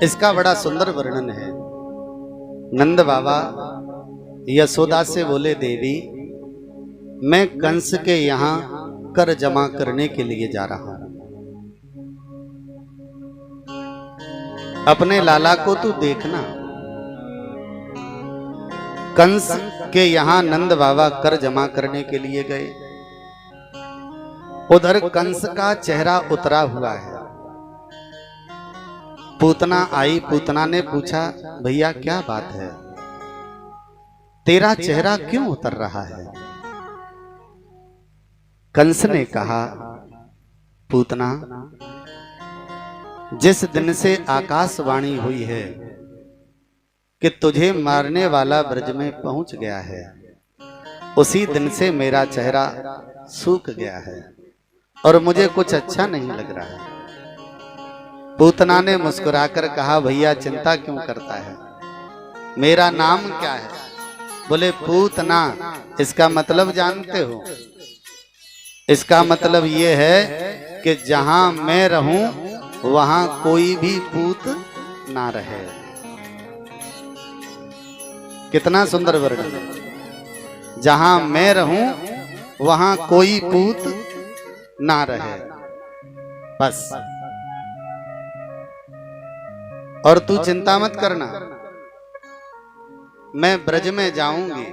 इसका बड़ा सुंदर वर्णन है। नंद बाबा यशोदा से बोले, देवी मैं कंस के यहाँ कर जमा करने के लिए जा रहा हूं। अपने लाला को तू देखना। कंस के यहाँ नंद बाबा कर जमा करने के लिए गए। उधर कंस का चेहरा उतरा हुआ है। पूतना आई। पूतना ने पूछा, भैया क्या बात है, तेरा चेहरा क्यों उतर रहा है? कंस ने कहा, पूतना जिस दिन से आकाशवाणी हुई है कि तुझे मारने वाला ब्रज में पहुंच गया है, उसी दिन से मेरा चेहरा सूख गया है और मुझे कुछ अच्छा नहीं लग रहा है। पूतना ने मुस्कुराकर कहा, भैया चिंता क्यों करता है, मेरा नाम क्या है? बोले, पूतना। इसका मतलब जानते हो? इसका मतलब ये है कि जहां मैं रहूं वहां कोई भी पूत ना रहे। कितना सुंदर वर्णन। जहां मैं रहूं वहां कोई पूत ना रहे, बस। और तू चिंता मत करना, मैं ब्रज में जाऊंगी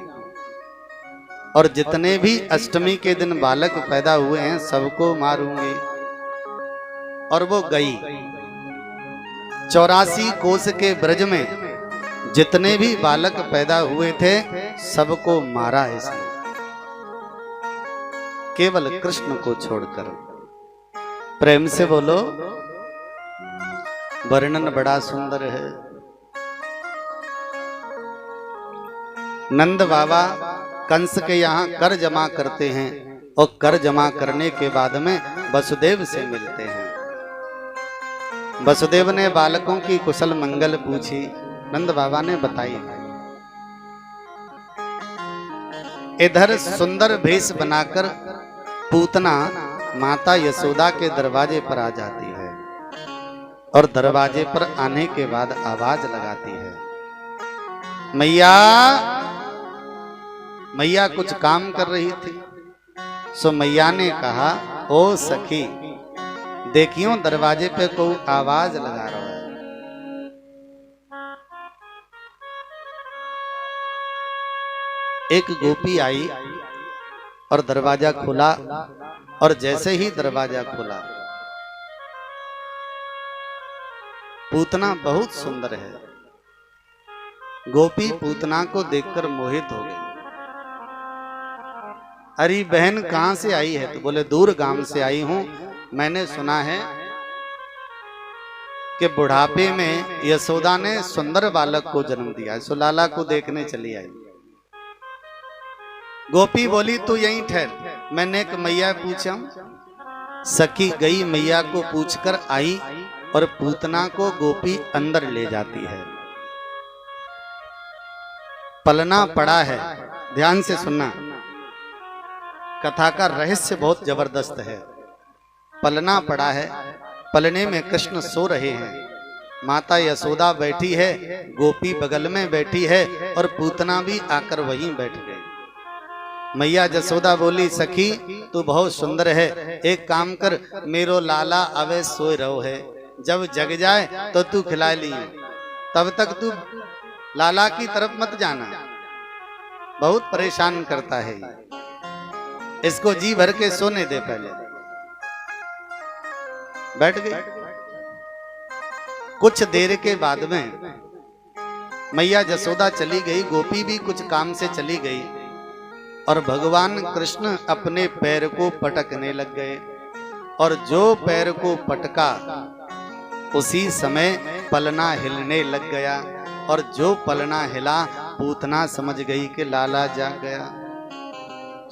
और जितने भी अष्टमी के दिन बालक पैदा हुए हैं सबको मारूंगी। और वो गई। 84 कोस के ब्रज में जितने भी बालक पैदा हुए थे सबको मारा इसने, केवल कृष्ण को छोड़कर। प्रेम से बोलो, वर्णन बड़ा सुंदर है। नंद बाबा कंस के यहाँ कर जमा करते हैं और कर जमा करने के बाद में वसुदेव से मिलते हैं। वसुदेव ने बालकों की कुशल मंगल पूछी। नंद बाबा ने बताई। इधर सुंदर भेष बनाकर पूतना माता यशोदा के दरवाजे पर आ जाती है और दरवाजे पर आने के बाद आवाज लगाती है, मैया। मैया कुछ काम कर रही थी। सो मैया ने कहा, ओ सखी, देखियो दरवाजे पे कोई आवाज लगा रहा है। एक गोपी आई और दरवाजा खुला, और जैसे ही दरवाजा खुला, पूतना बहुत सुंदर है। गोपी पूतना को देखकर मोहित हो गई। अरे बहन कहां से आई है? तो बोले, दूर गांव से आई हूं। मैंने सुना है कि बुढ़ापे में यशोदा ने सुंदर बालक को जन्म दिया, सो लाला को देखने चली आई। गोपी बोली, तू यहीं ठहर, मैंने एक मैया पूछा। सखी गई, मैया को पूछकर आई और पूतना को गोपी अंदर ले जाती है। पलना पड़ा है। ध्यान से सुनना, कथा का रहस्य बहुत जबरदस्त है। पलना पड़ा है, पलने में कृष्ण सो रहे हैं, माता यशोदा बैठी है, गोपी बगल में बैठी है और पूतना भी आकर वहीं बैठ गई। मैया यशोदा बोली, सखी तू बहुत सुंदर है, एक काम कर, मेरो लाला अवे सोए रहो है, जब जग जाए तो तू खिला ली, तब तक तू लाला की तरफ मत जाना, बहुत परेशान करता है, इसको जी भर के सोने दे। पहले बैठ गई। कुछ देर के बाद में मैया यशोदा चली गई, गोपी भी कुछ काम से चली गई और भगवान कृष्ण अपने पैर को पटकने लग गए। और जो पैर को पटका उसी समय पलना हिलने लग गया, और जो पलना हिला पूतना समझ गई कि लाला जाग गया।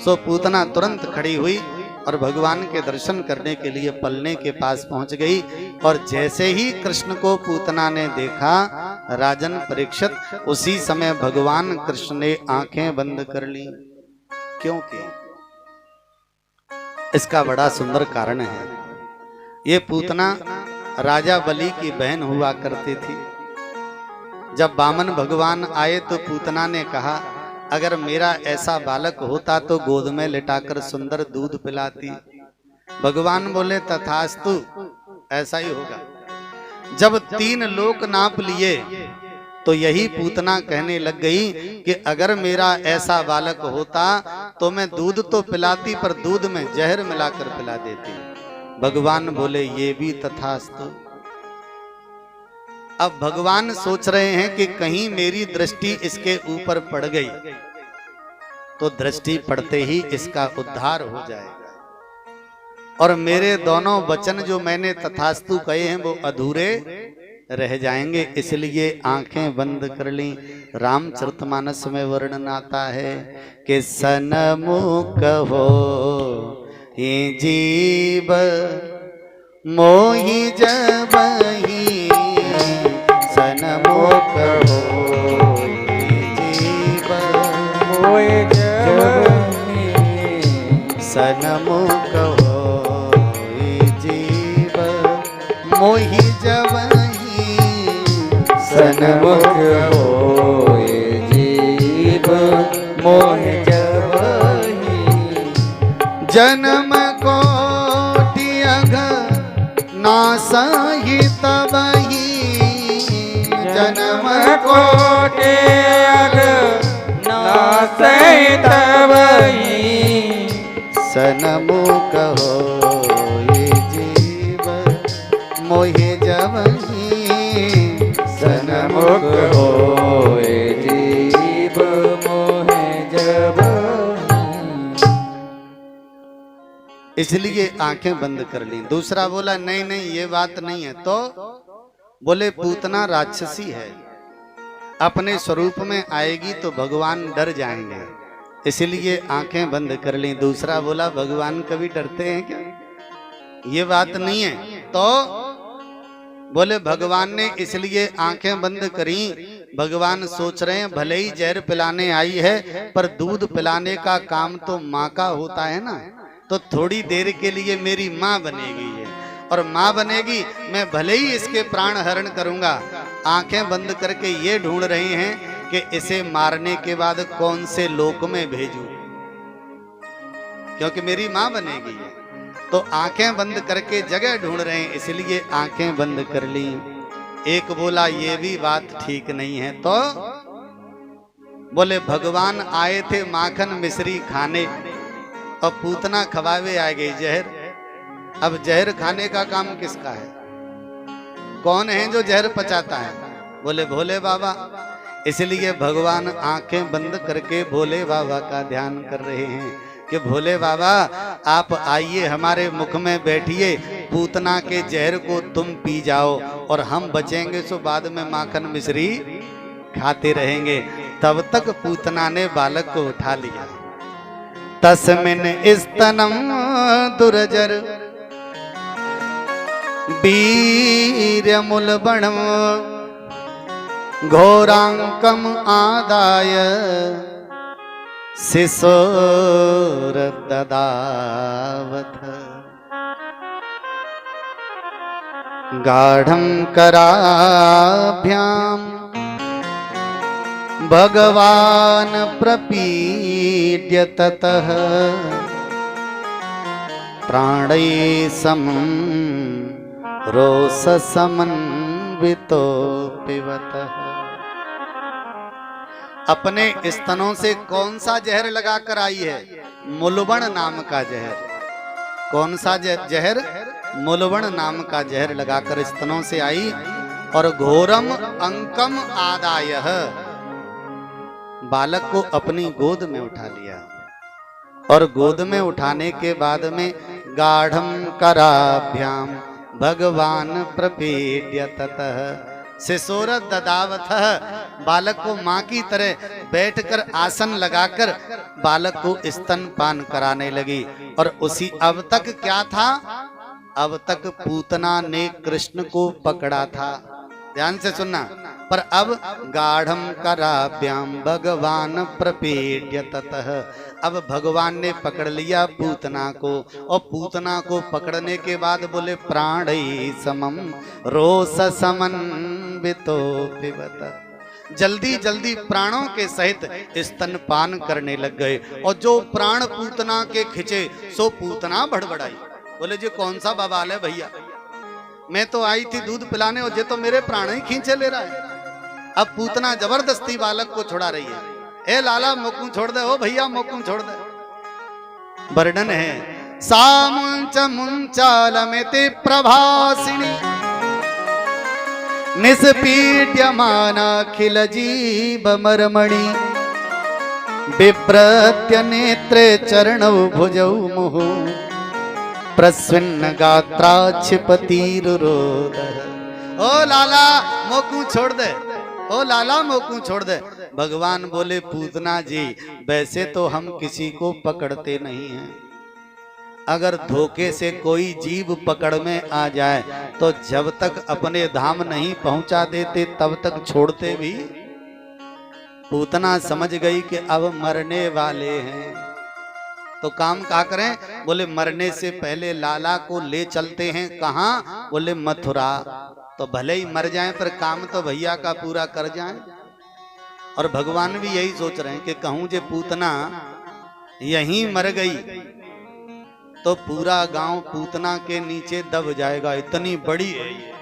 सो पूतना तुरंत खड़ी हुई और भगवान के दर्शन करने के लिए पलने के पास पहुंच गई। और जैसे ही कृष्ण को पूतना ने देखा, राजन परीक्षित, उसी समय भगवान कृष्ण ने आंखें बंद कर ली। क्योंकि इसका बड़ा सुंदर कारण है। ये पूतना राजा बलि की बहन हुआ करती थी। जब वामन भगवान आए तो पूतना ने कहा, अगर मेरा ऐसा बालक होता तो गोद में लिटाकर सुंदर दूध पिलाती। भगवान बोले, तथास्तु, ऐसा ही होगा। जब 3 लोक नाप लिए तो यही पूतना कहने लग गई कि अगर मेरा ऐसा बालक होता तो मैं दूध तो पिलाती, पर दूध में जहर मिलाकर पिला देती। भगवान बोले, ये भी तथास्तु। अब भगवान सोच रहे हैं कि कहीं मेरी दृष्टि इसके ऊपर पड़ गई तो दृष्टि पड़ते ही इसका उद्धार हो जाएगा और मेरे दोनों वचन जो मैंने तथास्तु कहे हैं वो अधूरे रह जाएंगे। इसलिए आंखें बंद कर ली। रामचरितमानस में वर्णन आता है कि सनमुख हो ही जीव मोहि जबहि, सनमुख हो ही जीव मोहि जबहि, सनमुख हो ही जीव मोहि जबहि, सनमुख होए जीव मोहि जबहि, जन्म कोटि अघ नासहि तबहि, जन्म कोटि अघ नासहि तबहि, सनमुख होए जीव मोहि जबहि, सनमुख होए जीव मोहि जबहि। इसलिए आंखें बंद कर ली। दूसरा बोला, नहीं नहीं ये बात नहीं है। तो बोले, पूतना राक्षसी है, अपने स्वरूप में आएगी तो भगवान डर जाएंगे, इसलिए आंखें बंद कर ली। दूसरा बोला, भगवान कभी डरते हैं क्या? ये बात नहीं है। तो बोले, भगवान ने इसलिए आंखें बंद करी, भगवान सोच रहे हैं भले ही जहर पिलाने आई है पर दूध पिलाने का काम तो माँ का होता है ना, तो थोड़ी देर के लिए मेरी माँ बनेगी है और माँ बनेगी, मैं भले ही इसके प्राण हरण करूंगा। आंखें बंद करके ये ढूंढ रहे हैं कि इसे मारने के बाद कौन से लोक में भेजूं, क्योंकि मेरी माँ बनेगी है। तो आंखें बंद करके जगह ढूंढ रहे हैं, इसलिए आंखें बंद कर ली। एक बोला, ये भी बात ठीक नहीं है। तो बोले, भगवान आए थे माखन मिश्री खाने और पूतना खवावे आ गई जहर। अब जहर खाने का काम किसका है? कौन है जो जहर पचाता है? बोले, भोले बाबा। इसलिए भगवान आंखें बंद करके भोले बाबा का ध्यान कर रहे हैं कि भोले बाबा आप आइए, हमारे मुख में बैठिए, पूतना के जहर को तुम पी जाओ और हम बचेंगे सो बाद में माखन मिश्री खाते रहेंगे। तब तक पूतना ने बालक को उठा लिया। तस्मिन स्तनम दुर्जर वीर्यमुलबणम घोरांकम आदाय शिशोरददावथ गाढ़ं कराभ्यां भगवान प्रपीड्य ततः प्राणै समं रोषसमन्वितो पिबतः। अपने स्तनों से कौन सा जहर लगाकर आई है? मुलबण नाम का जहर। कौन सा जहर? मुलबण नाम का जहर लगाकर स्तनों से आई और घोरम अंकम आदाय बालक को अपनी गोद में उठा लिया और गोद में उठाने के बाद में गाढ़ं कराभ्याम भगवान प्रपीड्य ततः शिशोर ददावथ बालक को माँ की तरह बैठकर आसन लगाकर बालक को स्तनपान कराने लगी। और उसी अब तक क्या था? अब तक पूतना ने कृष्ण को पकड़ा था, ध्यान से सुनना, पर अब गाढ़ं कराभ्याम भगवान प्रपीड्य ततः अब भगवान ने पकड़ लिया पूतना को, और पूतना को पकड़ने के बाद बोले प्राण समम रोस समन्वितो पिबत, जल्दी जल्दी प्राणों के सहित स्तनपान करने लग गए। और जो प्राण पूतना के खिंचे सो पूतना बड़बड़ाई, बोले जी कौन सा बवाल है भैया, मैं तो आई थी दूध पिलाने और ये तो मेरे प्राण ही खींचे ले रहा है। अब पूतना जबरदस्ती बालक को छुड़ा रही है, ए लाला मोकू छोड़ दे, ओ भैया मोकू छोड़ दे। वर्णन है सामुंच मुंचालमिति प्रभासिनी निष्पीड्यमानाखिल जीव मर्मणि बिभ्रत्य नेत्रे चरणौ भुजौ मुहुः प्रस्विन्न गात्रा क्षिपतिरुरोध। ओ लाला मोकू छोड़ दे, ओ लाला मोकू छोड़ दे। भगवान बोले पूतना जी वैसे तो हम किसी को पकड़ते नहीं हैं, अगर धोखे से कोई जीव पकड़ में आ जाए तो जब तक अपने धाम नहीं पहुंचा देते तब तक छोड़ते भी। पूतना समझ गई कि अब मरने वाले हैं, तो काम क्या करें, बोले मरने से पहले लाला को ले चलते हैं। कहाँ, बोले मथुरा, तो भले ही मर जाएं पर काम तो भैया का पूरा कर जाएं। और भगवान भी यही सोच रहे हैं कि कहूं जे पूतना यहीं मर गई तो पूरा गांव पूतना के नीचे दब जाएगा, इतनी बड़ी है ये।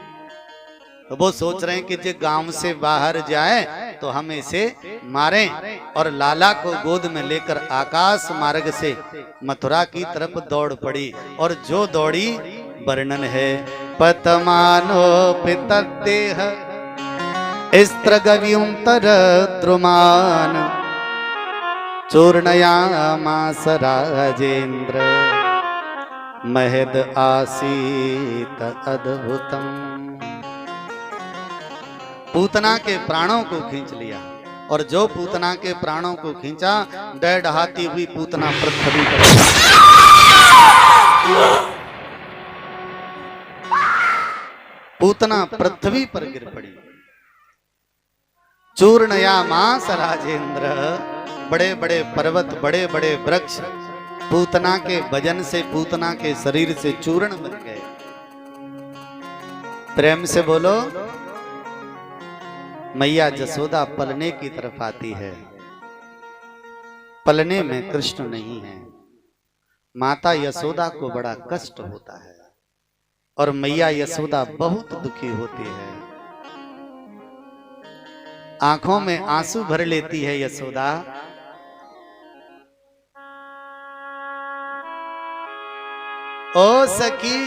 तो वो सोच रहे हैं कि जे गांव से बाहर जाए तो हम इसे मारें, और लाला को गोद में लेकर आकाश मार्ग से मथुरा की तरफ दौड़ पड़ी। और जो दौड़ी वर्णन है पतमानो पितदेह स्त्रगव्युंतर द्रुमान चूर्णयामास राजेंद्र महद आसीत अद्भुतम। पूतना के प्राणों को खींच लिया, और जो पूतना के प्राणों को खींचा डहडहाती हुई पूतना पृथ्वी पर पूतना पृथ्वी पर गिर पड़ी। चूर्णयामास राजेंद्र, बड़े बड़े पर्वत बड़े बड़े वृक्ष पूतना के वजन से पूतना के शरीर से चूर्ण बन गए। प्रेम से बोलो मैया जसोदा पलने की तरफ आती है, पलने में कृष्ण नहीं है। माता यशोदा को बड़ा कष्ट होता है और मैया यशोदा बहुत दुखी होती है, आंखों में आंसू भर लेती है यशोदा। ओ सखी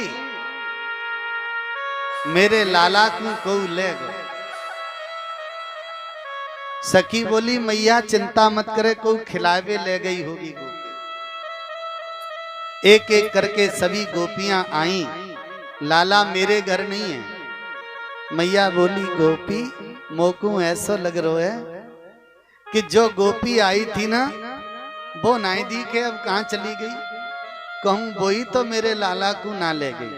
मेरे लाला को ले गो। सखी बोली मैया चिंता मत करे, कोई खिलावे ले गई होगी गोपी। एक एक करके सभी गोपियां आई, लाला मेरे घर नहीं है। मैया बोली गोपी मोकू ऐसा लग रहा है कि जो गोपी आई थी ना वो नाई दी के अब कहां चली गई, कहूं वही तो मेरे लाला को ना ले गई।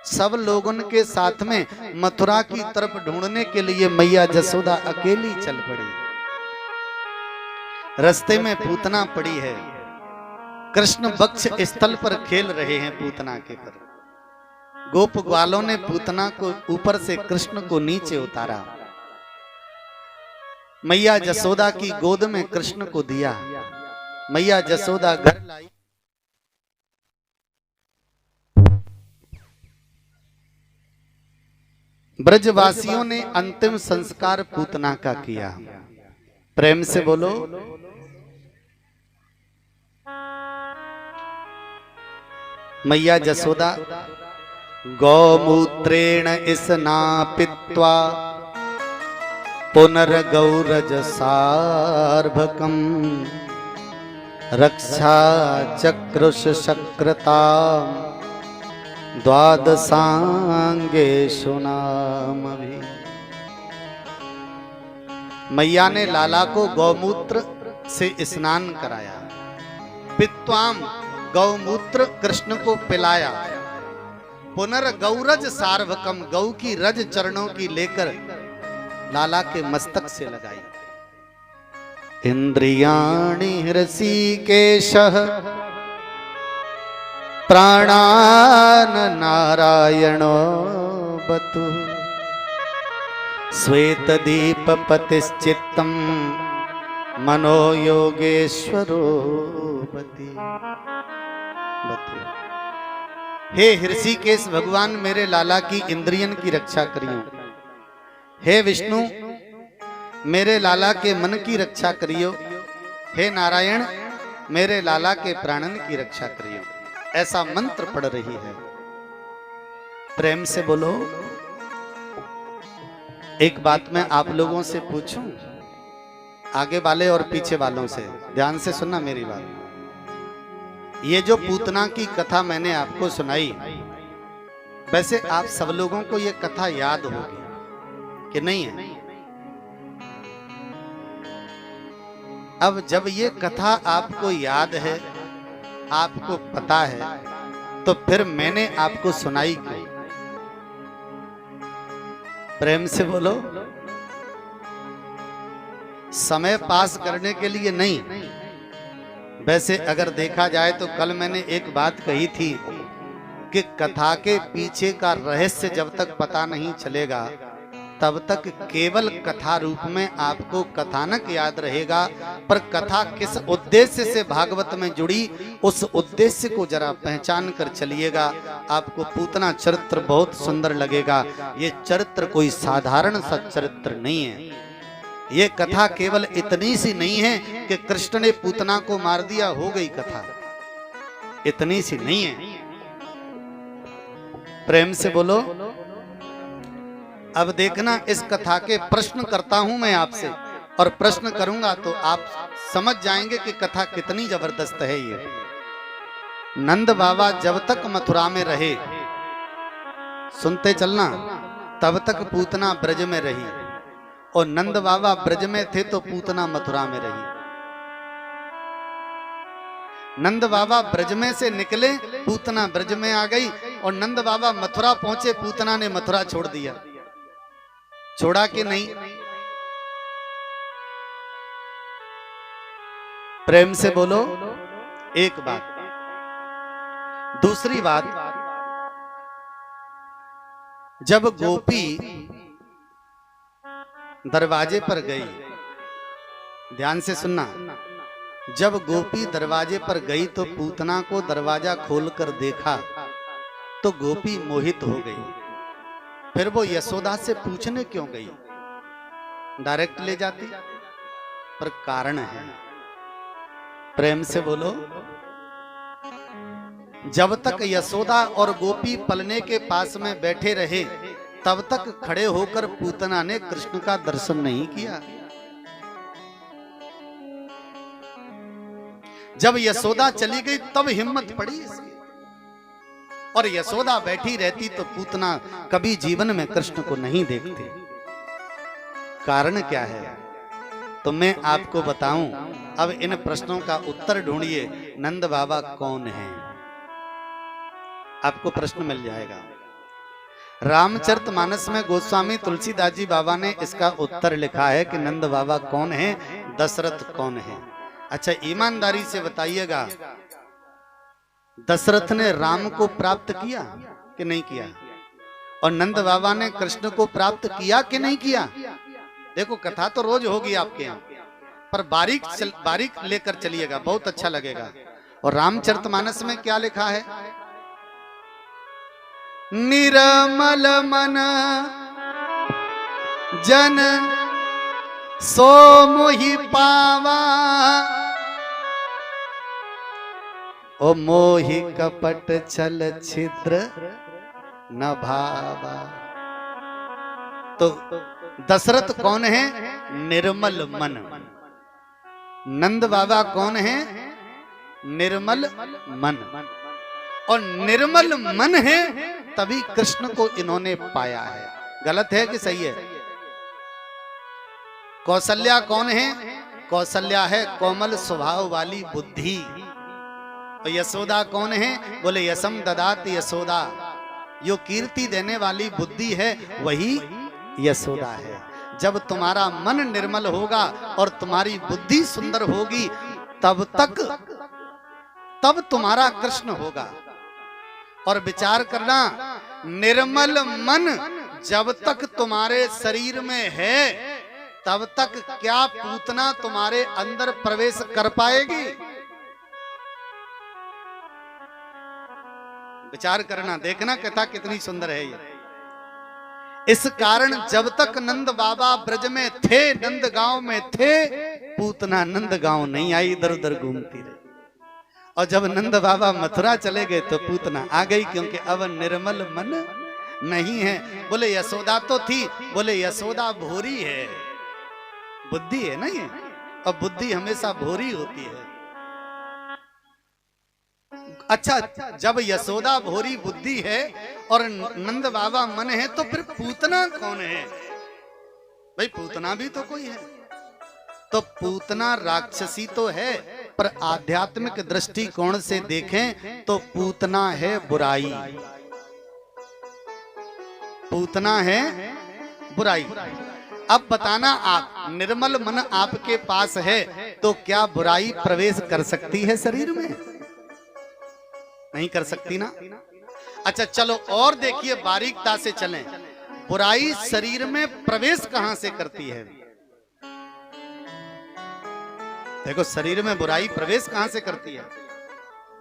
सब लोगों के साथ में मथुरा की तरफ ढूंढने के लिए मैया जसोदा अकेली चल पड़ी। रास्ते में पूतना पड़ी है, कृष्ण वक्ष स्थल पर खेल रहे हैं पूतना के पर। गोप ग्वालों ने पूतना को ऊपर से कृष्ण को नीचे उतारा, मैया जसोदा की गोद में कृष्ण को दिया। मैया जसोदा घर लाई, ब्रजवासियों ने अंतिम संस्कार पूतना का किया। प्रेम से बोलो मैया जसोदा गौमूत्रेण स्नापित्वा पुनर्गौरज सार्भकम रक्षा चक्रुष शक्रता द्वादशांगे सुनाम। मैया ने लाला को गौमूत्र से स्नान कराया, पित्वाम गौमूत्र कृष्ण को पिलाया, पुनर्गौरज सार्वकम गौ की रज चरणों की लेकर लाला के मस्तक से लगाई। इंद्रियाणि हृषीकेशः प्राणान नारायणो बतु श्वेतदीपपतिश्चित्तं मनो योगेश्वरो बति। हे हृषिकेश भगवान मेरे लाला की इंद्रियन की रक्षा करियो। हे विष्णु मेरे लाला के मन की रक्षा करियो। हे नारायण मेरे लाला के प्राणन की रक्षा करियो। ऐसा मंत्र पढ़ रही है। प्रेम से बोलो। एक बात मैं आप लोगों से पूछूं, आगे वाले और पीछे वालों से ध्यान से सुनना मेरी बात। ये जो पूतना की कथा मैंने आपको सुनाई, वैसे आप सब लोगों को ये कथा याद होगी कि नहीं है? अब जब ये कथा आपको याद है, आपको पता है, तो फिर मैंने आपको सुनाई क्यों? प्रेम से बोलो। समय पास करने के लिए नहीं। वैसे अगर देखा जाए तो कल मैंने एक बात कही थी कि कथा के पीछे का रहस्य जब तक पता नहीं चलेगा तब तक केवल कथा रूप में आपको कथानक याद रहेगा, पर कथा किस उद्देश्य से भागवत में जुड़ी उस उद्देश्य को जरा पहचान कर चलिएगा। आपको पूतना चरित्र बहुत सुंदर लगेगा। ये चरित्र कोई साधारण सा चरित्र नहीं है। ये कथा केवल इतनी सी नहीं है कि कृष्ण ने पूतना को मार दिया, हो गई कथा, इतनी सी नहीं है। प्रेम से बोलो। अब देखना, इस कथा के प्रश्न करता हूं मैं आपसे, और प्रश्न करूंगा तो आप समझ जाएंगे कि कथा कितनी जबरदस्त है। ये नंद बाबा जब तक मथुरा में रहे, सुनते चलना, तब तक पूतना ब्रज में रही, और नंद बाबा ब्रज में थे तो पूतना मथुरा में रही। नंद बाबा ब्रज में से निकले, पूतना ब्रज में आ गई, और नंद बाबा मथुरा पहुंचे, पूतना ने मथुरा छोड़ दिया। छोड़ा कि नहीं? प्रेम से बोलो। एक बात। दूसरी बात, जब गोपी दरवाजे पर गई, ध्यान से सुनना, जब गोपी दरवाजे पर गई तो पूतना को दरवाजा खोलकर देखा तो गोपी मोहित हो गई। फिर वो यशोदा से पूछने क्यों गई? डायरेक्ट ले जाती, पर कारण है। प्रेम से बोलो। जब तक यशोदा और गोपी पलने के पास में बैठे रहे तब तक खड़े होकर पूतना ने कृष्ण का दर्शन नहीं किया। जब यशोदा चली गई तब हिम्मत पड़ी इसकी, और यशोदा बैठी रहती तो पूतना कभी जीवन में कृष्ण को नहीं देखती। कारण क्या है तो मैं आपको बताऊं। अब इन प्रश्नों का उत्तर ढूंढिए। नंद बाबा कौन है? आपको प्रश्न मिल जाएगा। रामचरितमानस में गोस्वामी तुलसीदास जी बाबा ने इसका उत्तर लिखा है कि नंद बाबा कौन है, दशरथ कौन है। अच्छा, ईमानदारी से बताइएगा, दशरथ ने राम को प्राप्त किया कि नहीं किया? और नंद बाबा ने कृष्ण को प्राप्त किया कि नहीं किया? देखो, कथा तो रोज होगी आपके यहाँ, पर बारीक लेकर चलिएगा, बहुत अच्छा लगेगा। और रामचरितमानस में क्या लिखा है? निर्मल मन जन सो मोहि पावा, ओ मोहि कपट छल छिद्र न भावा। तो दशरथ कौन है? निर्मल मन। नंद बाबा कौन है? निर्मल मन। और निर्मल मन है तभी कृष्ण को इन्होंने पाया है। गलत है कि सही है? कौशल्या कौन है? कौशल्या है कोमल स्वभाव वाली बुद्धि। और यशोदा कौन है? बोले यशम ददात यशोदा, जो कीर्ति देने वाली बुद्धि है वही यशोदा है। जब तुम्हारा मन निर्मल होगा और तुम्हारी बुद्धि सुंदर होगी, तब तुम्हारा कृष्ण होगा। और विचार करना, निर्मल मन जब तक तुम्हारे शरीर में है, तब तक क्या पूतना तुम्हारे अंदर प्रवेश कर पाएगी? विचार करना, देखना कथा कितनी सुंदर है ये। इस कारण जब तक नंद बाबा ब्रज में थे, नंद गांव में थे, पूतना नंद गांव नहीं आई, इधर उधर घूमती रही। और जब नंद बाबा मथुरा चले गए तो पूतना आ गई, क्योंकि अब निर्मल मन नहीं है। बोले यशोदा तो थी, बोले यशोदा भोरी है, बुद्धि है ना ये, और बुद्धि हमेशा भोरी होती है। अच्छा, जब यशोदा भोरी बुद्धि है और नंद बाबा मन है, तो फिर पूतना कौन है? भाई पूतना भी तो कोई है। तो पूतना राक्षसी तो है, पर आध्यात्मिक दृष्टिकोण से देखें तो पूतना है बुराई, पूतना है बुराई। अब बताना, आप निर्मल मन आपके पास है तो क्या बुराई प्रवेश कर सकती है शरीर में? नहीं कर सकती ना। अच्छा चलो और देखिए, बारीकता से चलें। बुराई शरीर में प्रवेश कहां से करती है? देखो, शरीर में बुराई प्रवेश कहां से करती है?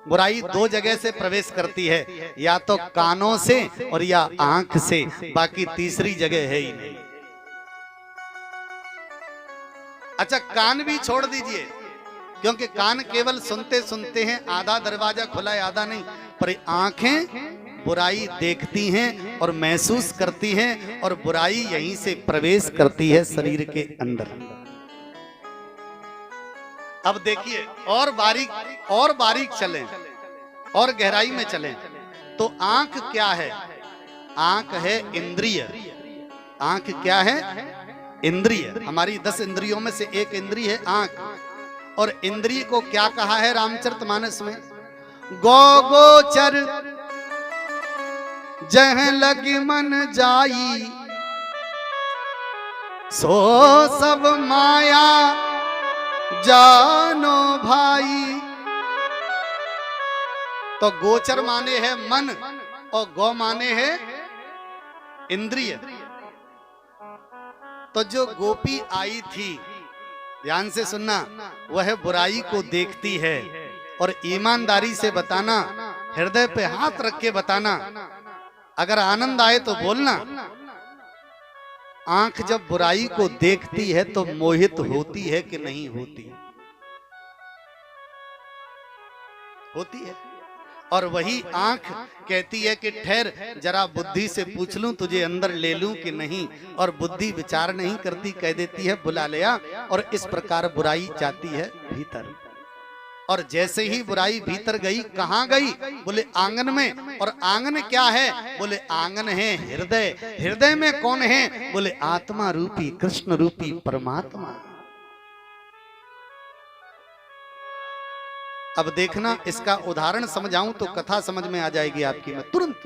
बुराई दो जगह से प्रवेश करती है, या तो कानों से और या आंख से, बाकी तीसरी जगह है ही नहीं। अच्छा, कान भी छोड़ दीजिए, क्योंकि कान केवल सुनते सुनते हैं, आधा दरवाजा खुला है आधा नहीं, पर आंखें बुराई देखती हैं और महसूस करती हैं, और बुराई यहीं से प्रवेश करती है शरीर के अंदर। अब देखिए और बारीक चलें, और गहराई में चलें। तो आंख क्या है? आंख है इंद्रिय। आंख क्या है? इंद्रिय। हमारी 10 इंद्रियों में से एक इंद्रिय है आंख। और इंद्रिय को क्या कहा है रामचरितमानस में? गो गोचर जह लगी मन जाई, सो सब माया जानो भाई। तो गोचर माने है मन, और गौ माने है इंद्रिय। तो जो गोपी आई थी, ध्यान से सुनना, वह बुराई को देखती है, और ईमानदारी से बताना, हृदय पे हाथ रख के बताना, अगर आनंद आए तो बोलना। आंख जब बुराई को देखती है तो मोहित होती है कि नहीं होती? होती है। और वही आंख कहती है कि ठहर, जरा बुद्धि से पूछ लूं, तुझे अंदर ले लूं कि नहीं। और बुद्धि विचार नहीं करती, कह देती है बुला लिया, और इस प्रकार बुराई जाती है भीतर। और जैसे ही बुराई भीतर गई, कहां गई? बोले आंगन में। और आंगन क्या है? बोले आंगन है हृदय। हृदय में कौन है? बोले आत्मा रूपी, कृष्ण रूपी परमात्मा। अब देखना, इसका उदाहरण समझाऊं तो कथा समझ में आ जाएगी आपकी। मैं तुरंत